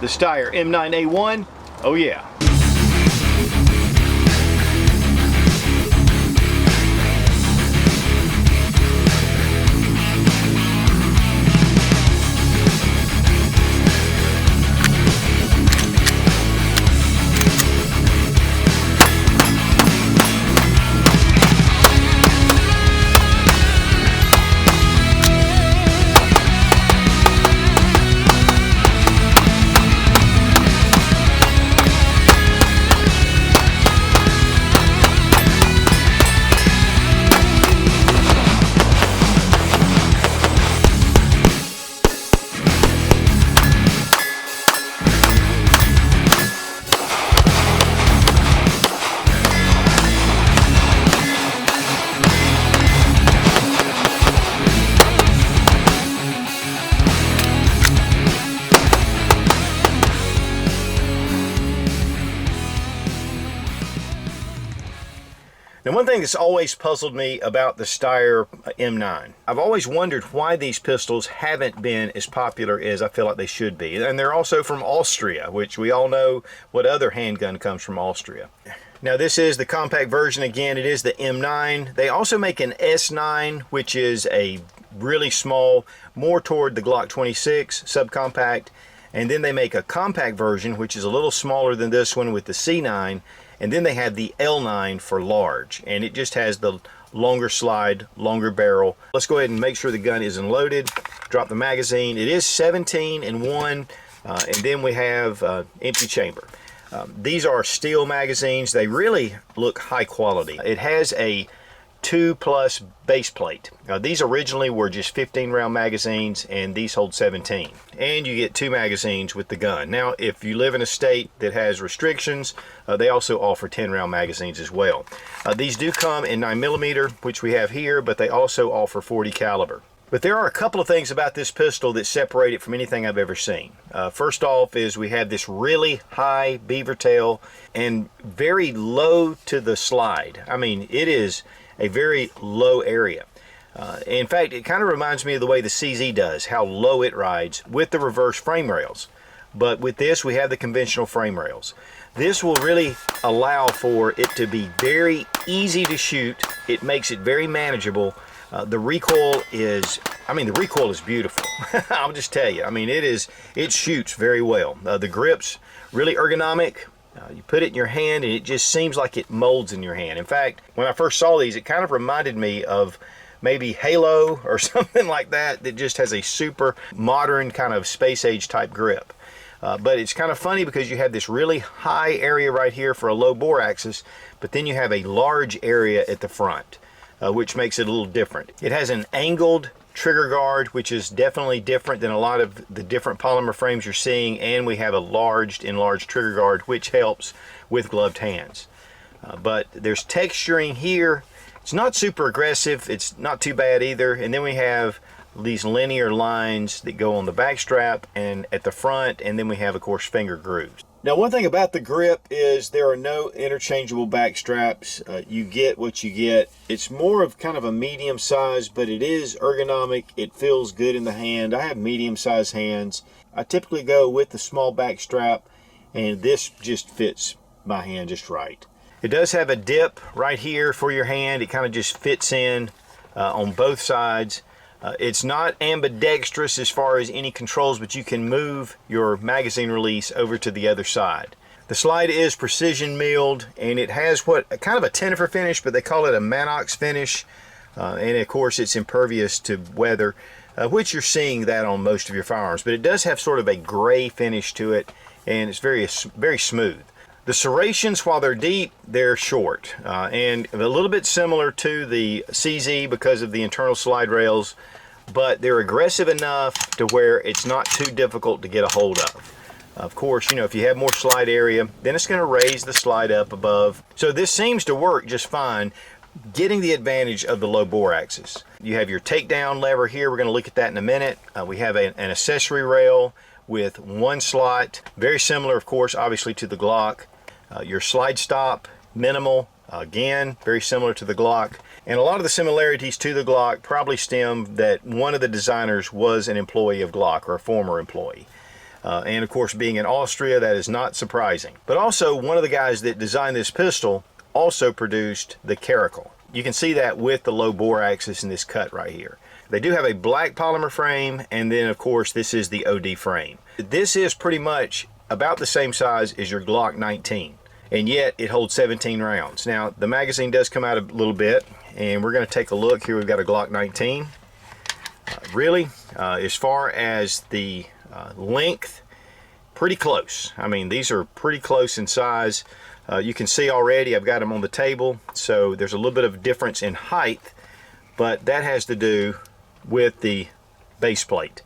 the Steyr M9 A1. Oh yeah. Now, one thing that's always puzzled me about the Steyr M9, I've always wondered why these pistols haven't been as popular as I feel like they should be. And they're also from Austria, which we all know what other handgun comes from Austria. Now, this is the compact version. Again, it is the M9. They also make an S9, which is a really small, more toward the Glock 26 subcompact. And then they make a compact version, which is a little smaller than this one with the C9. And then they have the L9 for large, and it just has the longer slide, longer barrel. Let's go ahead and make sure the gun isn't loaded. Drop the magazine. It is 17 in one, and then we have empty chamber. These are steel magazines. They really look high quality. It has a 2+ base plate. These originally were just 15 round magazines, and these hold 17. And you get 2 magazines with the gun. Now, if you live in a state that has restrictions, they also offer 10 round magazines as well. These do come in 9mm, which we have here, but they also offer 40 caliber. But there are a couple of things about this pistol that separate it from anything I've ever seen. First off is we have this really high beaver tail and very low to the slide. I mean, it is a very low area. In fact, it kind of reminds me of the way the CZ does, how low it rides with the reverse frame rails. But with this, we have the conventional frame rails. This will really allow for it to be very easy to shoot. It makes it very manageable. The recoil is, the recoil is beautiful. I'll just tell you, it shoots very well. The grip's really ergonomic. You put it in your hand and it just seems like it molds in your hand. In fact, when I first saw these, it kind of reminded me of maybe Halo or something like that just has a super modern kind of space age type grip. But it's kind of funny because you have this really high area right here for a low bore axis, but then you have a large area at the front, which makes it a little different. It has an angled trigger guard, which is definitely different than a lot of the different polymer frames you're seeing, and we have a enlarged trigger guard, which helps with gloved hands. But there's texturing here. It's not super aggressive, it's not too bad either. And then we have these linear lines that go on the back strap and at the front, and then we have, of course, finger grooves. Now, one thing about the grip is there are no interchangeable back straps. You get what you get. It's more of kind of a medium size, but it is ergonomic. It feels good in the hand. I have medium sized hands. I typically go with the small back strap, and this just fits my hand just right. It does have a dip right here for your hand. It kind of just fits in on both sides. It's not ambidextrous as far as any controls, but you can move your magazine release over to the other side. The slide is precision milled, and it has what kind of a tenifer finish, but they call it a Manox finish. And of course, it's impervious to weather, which you're seeing that on most of your firearms. But it does have sort of a gray finish to it, and it's very smooth. The serrations, while they're deep, they're short, and a little bit similar to the CZ because of the internal slide rails, but they're aggressive enough to where it's not too difficult to get a hold of. Of course, if you have more slide area, then it's going to raise the slide up above. So this seems to work just fine, getting the advantage of the low bore axis. You have your takedown lever here. We're going to look at that in a minute. We have an accessory rail with one slot, very similar, of course, obviously to the Glock. Your slide stop, minimal, again, very similar to the Glock. And a lot of the similarities to the Glock probably stem that one of the designers was an employee of Glock or a former employee. And of course, being in Austria, that is not surprising. But also, one of the guys that designed this pistol also produced the caracal. You can see that with the low bore axis in this cut right here. They do have a black polymer frame, and then of course this is the OD frame. This is pretty much about the same size as your Glock 19, and yet it holds 17 rounds. Now the magazine does come out a little bit, and we're going to take a look here. We've got a Glock 19. Really, as far as the length, pretty close. I mean, these are pretty close in size. You can see already I've got them on the table, so there's a little bit of difference in height, but that has to do with the base plate.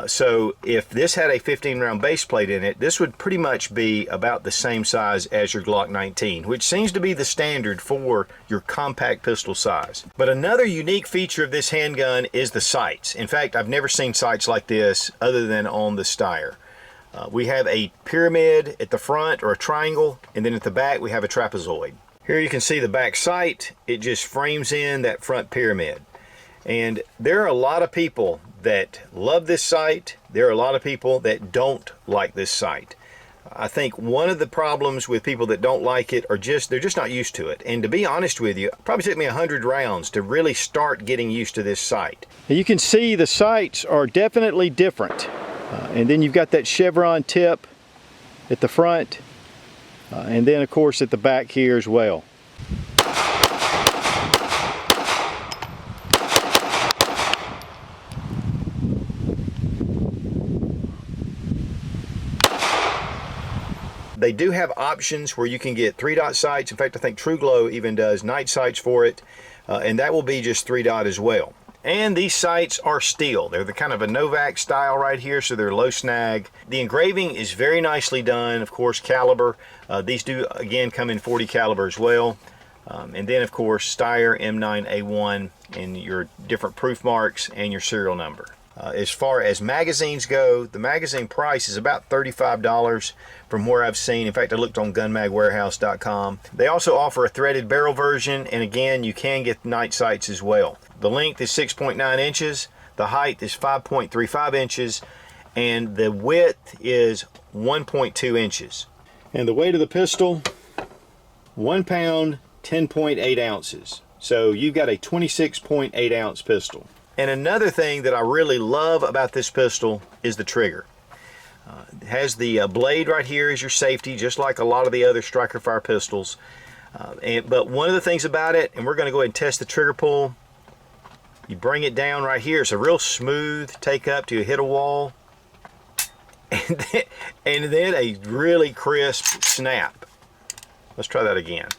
So if this had a 15 round base plate in it, this would pretty much be about the same size as your Glock 19, which seems to be the standard for your compact pistol size. But another unique feature of this handgun is the sights. In fact, I've never seen sights like this other than on the Steyr. We have a pyramid at the front, or a triangle, and then at the back we have a trapezoid. Here you can see the back sight. It just frames in that front pyramid. And there are a lot of people that love this sight. There are a lot of people that don't like this sight. I think one of the problems with people that don't like it are they're just not used to it. And to be honest with you, it probably took me 100 rounds to really start getting used to this sight. You can see the sights are definitely different. And then you've got that chevron tip at the front, and then of course at the back here as well. They do have options where you can get 3-dot sights. In fact, I think TrueGlow even does night sights for it, and that will be just 3-dot as well. And these sights are steel. They're the kind of a Novak style right here, so they're low snag. The engraving is very nicely done, of course, caliber. These do, again, come in 40 caliber as well. And then, of course, Steyr M9 A1 and your different proof marks and your serial number. As far as magazines go, the magazine price is about $35 from where I've seen. In fact, I looked on gunmagwarehouse.com. They also offer a threaded barrel version, and again, you can get night sights as well. The length is 6.9 inches, the height is 5.35 inches, and the width is 1.2 inches. And the weight of the pistol, 1 pound, 10.8 ounces. So you've got a 26.8 ounce pistol. And another thing that I really love about this pistol is the trigger. It has the blade right here as your safety, just like a lot of the other striker fire pistols. But one of the things about it, and we're going to go ahead and test the trigger pull, you bring it down right here. It's a real smooth take up till you hit a wall, and then a really crisp snap. Let's try that again.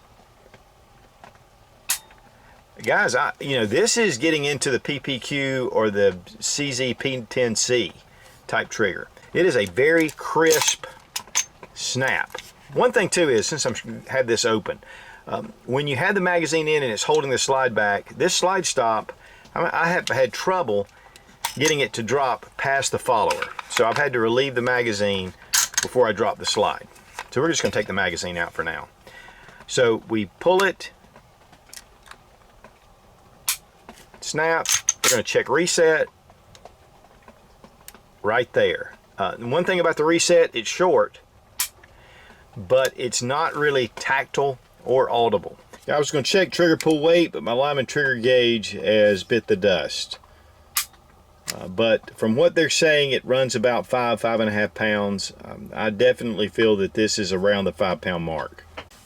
Guys, this is getting into the PPQ or the CZ P10C type trigger. It is a very crisp snap. One thing too is, since I've had this open, when you have the magazine in and it's holding the slide back, this slide stop, I have had trouble getting it to drop past the follower. So I've had to relieve the magazine before I drop the slide. So we're just going to take the magazine out for now. So we pull it, snap, we're going to check reset right there. One thing about the reset, it's short, but it's not really tactile or audible. Now, I was going to check trigger pull weight, but my Lyman trigger gauge has bit the dust. But from what they're saying, it runs about 5.5 pounds. I definitely feel that this is around the 5 pound mark.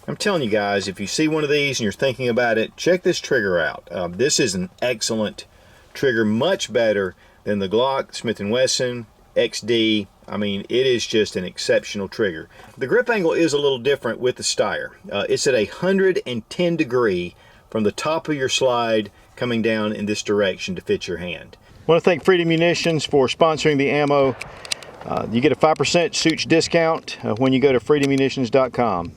I'm telling you guys, if you see one of these and you're thinking about it, check this trigger out. This is an excellent trigger, much better than the Glock, Smith & Wesson, XD. I mean, it is just an exceptional trigger. The grip angle is a little different with the Steyr. It's at 110 degree from the top of your slide coming down in this direction to fit your hand. I want to thank Freedom Munitions for sponsoring the ammo. You get a 5% Sootch discount when you go to freedommunitions.com.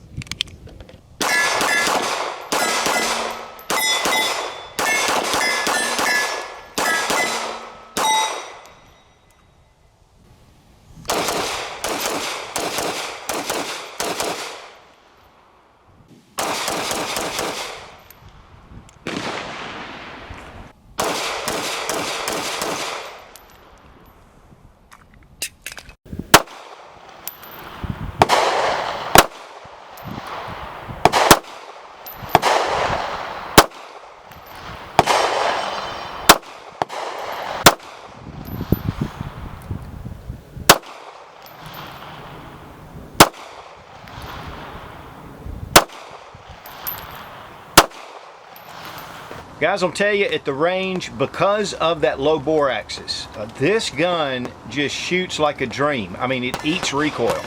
Guys, I'll tell you, at the range, because of that low bore axis, this gun just shoots like a dream. I mean, it eats recoil.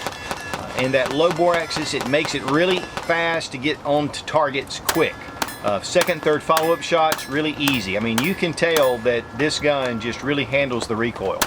And that low bore axis, it makes it really fast to get onto targets quick. Second, third follow-up shots, really easy. I mean, you can tell that this gun just really handles the recoil.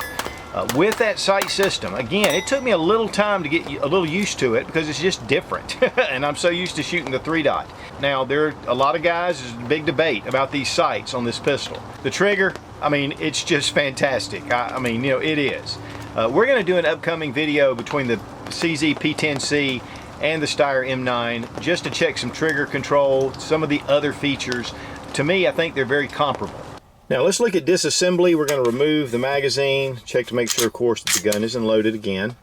With that sight system, again, it took me a little time to get a little used to it because it's just different. And I'm so used to shooting the 3-dot. Now, there are a lot of guys, there's a big debate about these sights on this pistol. The trigger, I mean, it's just fantastic. I mean, you know, it is. We're going to do an upcoming video between the CZ P10C and the Steyr M9 just to check some trigger control, some of the other features. To me, I think they're very comparable. Now let's look at disassembly. We're going to remove the magazine, check to make sure, of course, that the gun isn't loaded again.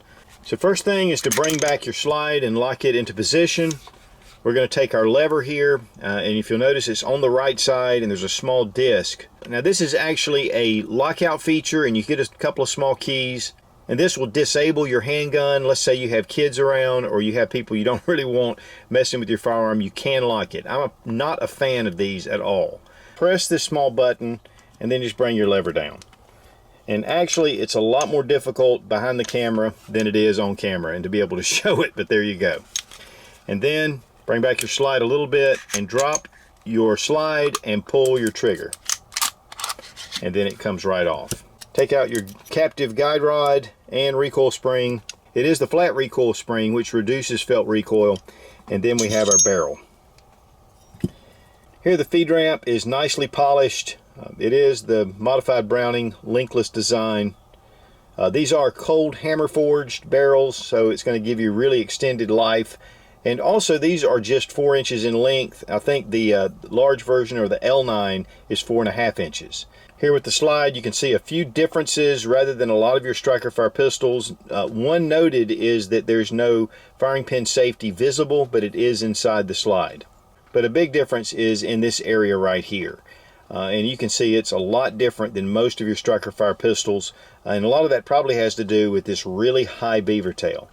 So first thing is to bring back your slide and lock it into position. We're going to take our lever here, and if you'll notice, it's on the right side and there's a small disc. Now this is actually a lockout feature, and you get a couple of small keys, and this will disable your handgun. Let's say you have kids around or you have people you don't really want messing with your firearm, you can lock it. I'm not a fan of these at all. Press this small button and then just bring your lever down. And actually, it's a lot more difficult behind the camera than it is on camera and to be able to show it, but there you go. And then bring back your slide a little bit and drop your slide and pull your trigger. And then it comes right off. Take out your captive guide rod and recoil spring. It is the flat recoil spring, which reduces felt recoil. And then we have our barrel. Here the feed ramp is nicely polished. It is the modified Browning linkless design. These are cold hammer forged barrels, so it's going to give you really extended life. And also these are just 4 inches in length. I think the large version, or the L9, is 4.5 inches. Here with the slide, you can see a few differences rather than a lot of your striker fire pistols. One noted is that there's no firing pin safety visible, but it is inside the slide. But a big difference is in this area right here. And you can see it's a lot different than most of your striker fire pistols. And a lot of that probably has to do with this really high beaver tail.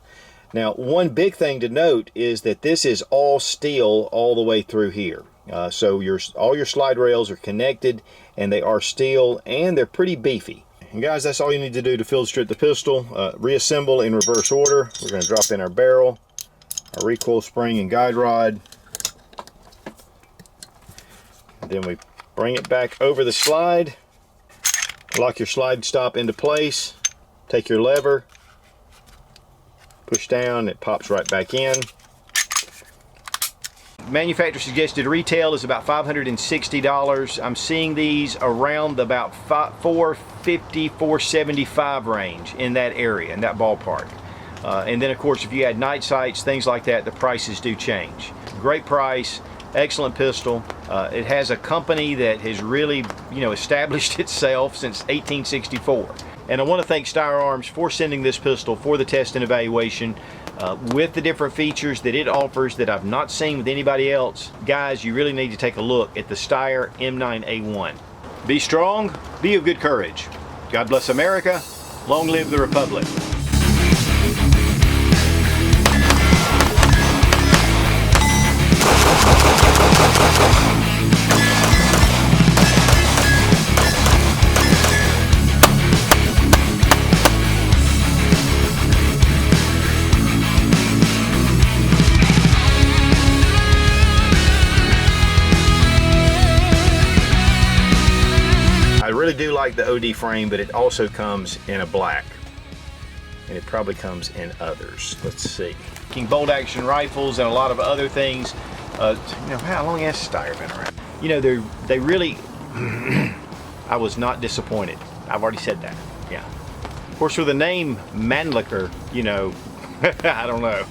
Now, one big thing to note is that this is all steel all the way through here. So all your slide rails are connected, and they are steel, and they're pretty beefy. And guys, that's all you need to do to field strip the pistol. Reassemble in reverse order. We're going to drop in our barrel, our recoil spring and guide rod. And then we bring it back over the slide. Lock your slide stop into place. Take your lever, push down, it pops right back in. Manufacturer suggested retail is about $560. I'm seeing these around about $450, $475 range, in that area, in that ballpark. And then of course, if you add night sights, things like that, the prices do change. Great price, excellent pistol. It has a company that has really, established itself since 1864. And I want to thank Steyr Arms for sending this pistol for the test and evaluation with the different features that it offers that I've not seen with anybody else. Guys, you really need to take a look at the Steyr M9 A1. Be strong, be of good courage. God bless America. Long live the Republic. I really do like the OD frame, but it also comes in a black, and it probably comes in others. Let's see. Bolt action rifles and a lot of other things. How long has Steyr been around? They really, I was not disappointed. I've already said that, yeah. Of course, with the name Mannlicher, I don't know.